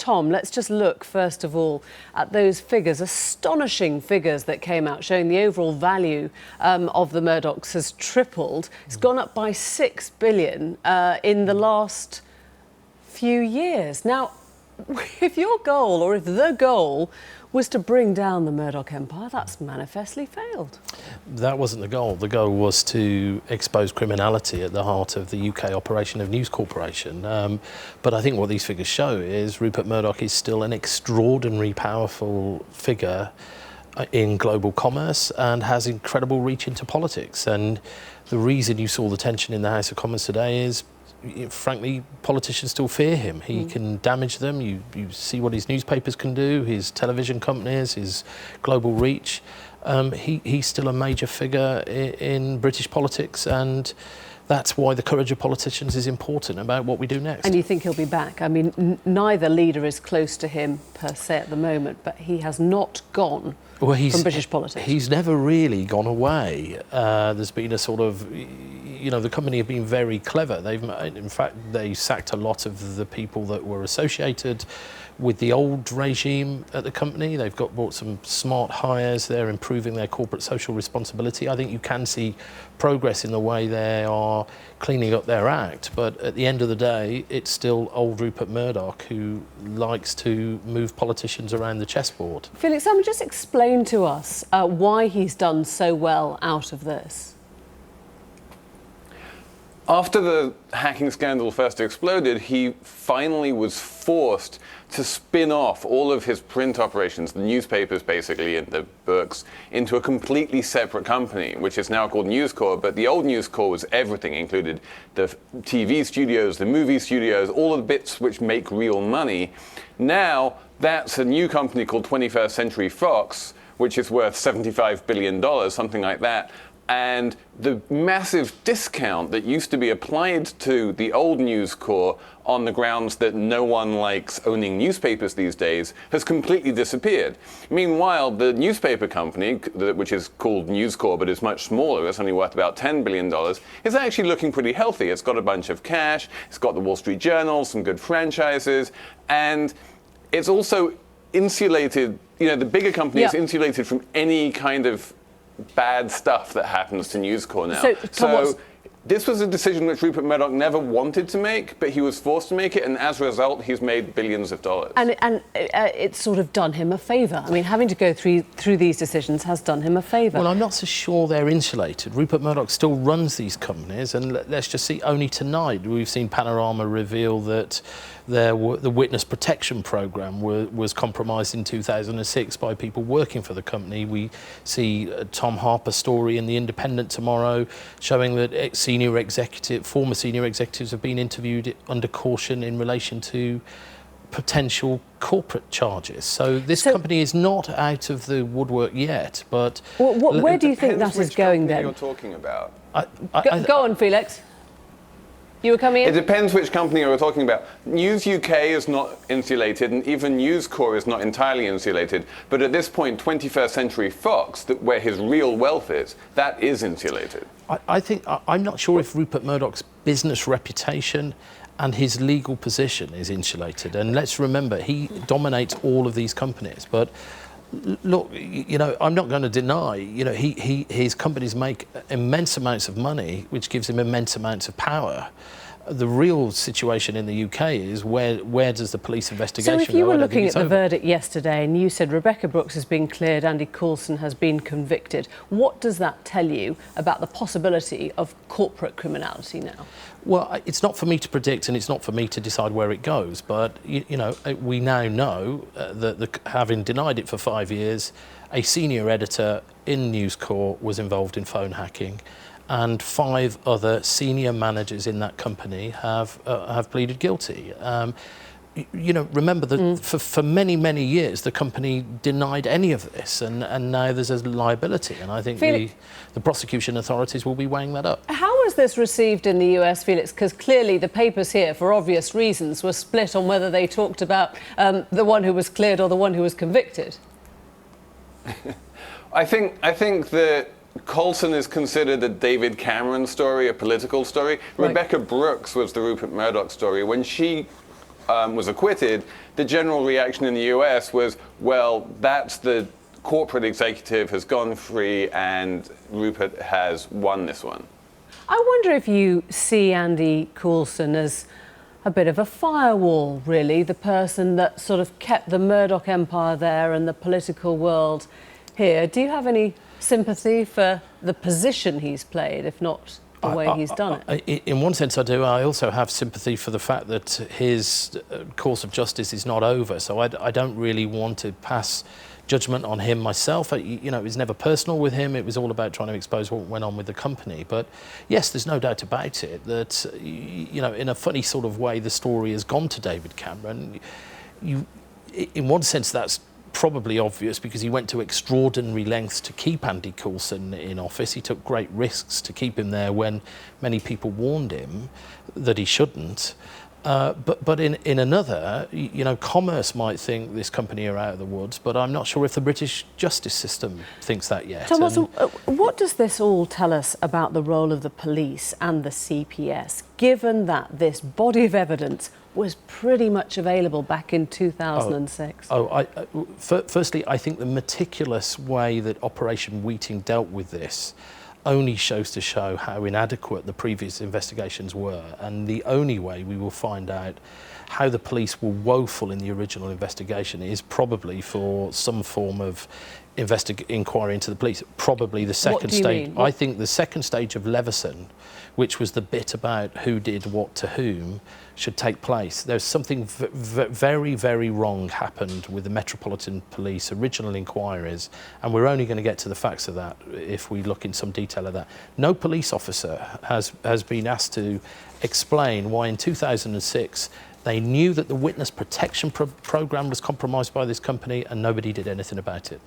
Tom, let's just look first of all at those figures, astonishing figures that came out showing the overall value of the Murdochs has tripled. It's gone up by $6 billion in the last few years. Now, if your goal, or if the goal, was to bring down the Murdoch empire, that's manifestly failed. That wasn't the goal. The goal was to expose criminality at the heart of the UK operation of News Corporation. But I think what these figures show is Rupert Murdoch is still an extraordinarily powerful figure in global commerce and has incredible reach into politics. And the reason you saw the tension in the House of Commons today is, frankly, politicians still fear him. He can damage them. You see what his newspapers can do, his television companies, his global reach. He's still a major figure in British politics, and that's why the courage of politicians is important about what we do next. And you think he'll be back? I mean, neither leader is close to him per se at the moment, but he has not gone from British politics. He's never really gone away. There's been a sort of, the company have been very clever. In fact, they sacked a lot of the people that were associated with the old regime at the company. They've brought some smart hires. They're improving their corporate social responsibility. I think you can see progress in the way they are cleaning up their act. But at the end of the day, it's still old Rupert Murdoch who likes to move politicians around the chessboard. Felix Salmon, just explain to us why he's done so well out of this. After the hacking scandal first exploded, he finally was forced to spin off all of his print operations, the newspapers basically, and the books, into a completely separate company, which is now called News Corp. But the old News Corp was everything, included the TV studios, the movie studios, all the bits which make real money. Now, that's a new company called 21st Century Fox, which is worth $75 billion, something like that. And the massive discount that used to be applied to the old News Corp on the grounds that no one likes owning newspapers these days has completely disappeared. Meanwhile, the newspaper company, which is called News Corp but is much smaller, it's only worth about $10 billion, is actually looking pretty healthy. It's got a bunch of cash, it's got the Wall Street Journal, some good franchises, and it's also insulated, the bigger company is insulated from any kind of bad stuff that happens to News Corp now. So this was a decision which Rupert Murdoch never wanted to make, but he was forced to make it, and as a result, he's made billions of dollars. And it's sort of done him a favour. I mean, having to go through these decisions has done him a favour. Well, I'm not so sure they're insulated. Rupert Murdoch still runs these companies, and let's just see, only tonight we've seen Panorama reveal that the witness protection programme was compromised in 2006 by people working for the company. We see Tom Harper's story in The Independent tomorrow showing that former senior executives have been interviewed under caution in relation to potential corporate charges. So this company is not out of the woodwork yet, but... where do you think that is going then? You're talking about. Go on, Felix. You were coming in? It depends which company you're talking about. News UK is not insulated, and even News Corp is not entirely insulated. But at this point, 21st Century Fox, where his real wealth is, that is insulated. I'm not sure if Rupert Murdoch's business reputation and his legal position is insulated. And let's remember, he dominates all of these companies. But look, I'm not going to deny, his companies make immense amounts of money, which gives him immense amounts of power. The real situation in the UK is where does the police investigation go? So if you were looking at the verdict yesterday and you said Rebecca Brooks has been cleared, Andy Coulson has been convicted, what does that tell you about the possibility of corporate criminality now? Well, it's not for me to predict, and it's not for me to decide where it goes. But we now know that having denied it for 5 years, a senior editor in News Corp was involved in phone hacking, and 5 other senior managers in that company have pleaded guilty. Remember that for many, many years, the company denied any of this, and now there's a liability. And I think the prosecution authorities will be weighing that up. How was this received in the US, Felix? Because clearly the papers here, for obvious reasons, were split on whether they talked about the one who was cleared or the one who was convicted. I think that Coulson is considered a David Cameron story, a political story. Right. Rebecca Brooks was the Rupert Murdoch story. When she was acquitted, the general reaction in the US was, well, that's the corporate executive has gone free and Rupert has won this one. I wonder if you see Andy Coulson as a bit of a firewall, really, the person that sort of kept the Murdoch empire there and the political world here. Do you have any sympathy for the position he's played, if not the way he's done it? In one sense I do. I also have sympathy for the fact that his course of justice is not over, so I don't really want to pass judgment on him myself. You know, it was never personal with him. It was all about trying to expose what went on with the company. But yes, there's no doubt about it that, you know, in a funny sort of way, the story has gone to David Cameron. In one sense, that's probably obvious because he went to extraordinary lengths to keep Andy Coulson in office. He took great risks to keep him there when many people warned him that he shouldn't. But in another, you know, commerce might think this company are out of the woods, but I'm not sure if the British justice system thinks that yet. Tom Watson, what does this all tell us about the role of the police and the CPS, given that this body of evidence was pretty much available back in 2006? Firstly, I think the meticulous way that Operation Wheating dealt with this only shows to show how inadequate the previous investigations were, and the only way we will find out how the police were woeful in the original investigation is probably for some form of inquiry into the police. Probably the second stage. I think the second stage of Leveson, which was the bit about who did what to whom, should take place. There's something very, very wrong happened with the Metropolitan Police original inquiries, and we're only going to get to the facts of that if we look in some detail at that. No police officer has been asked to explain why in 2006 they knew that the witness protection program was compromised by this company and nobody did anything about it.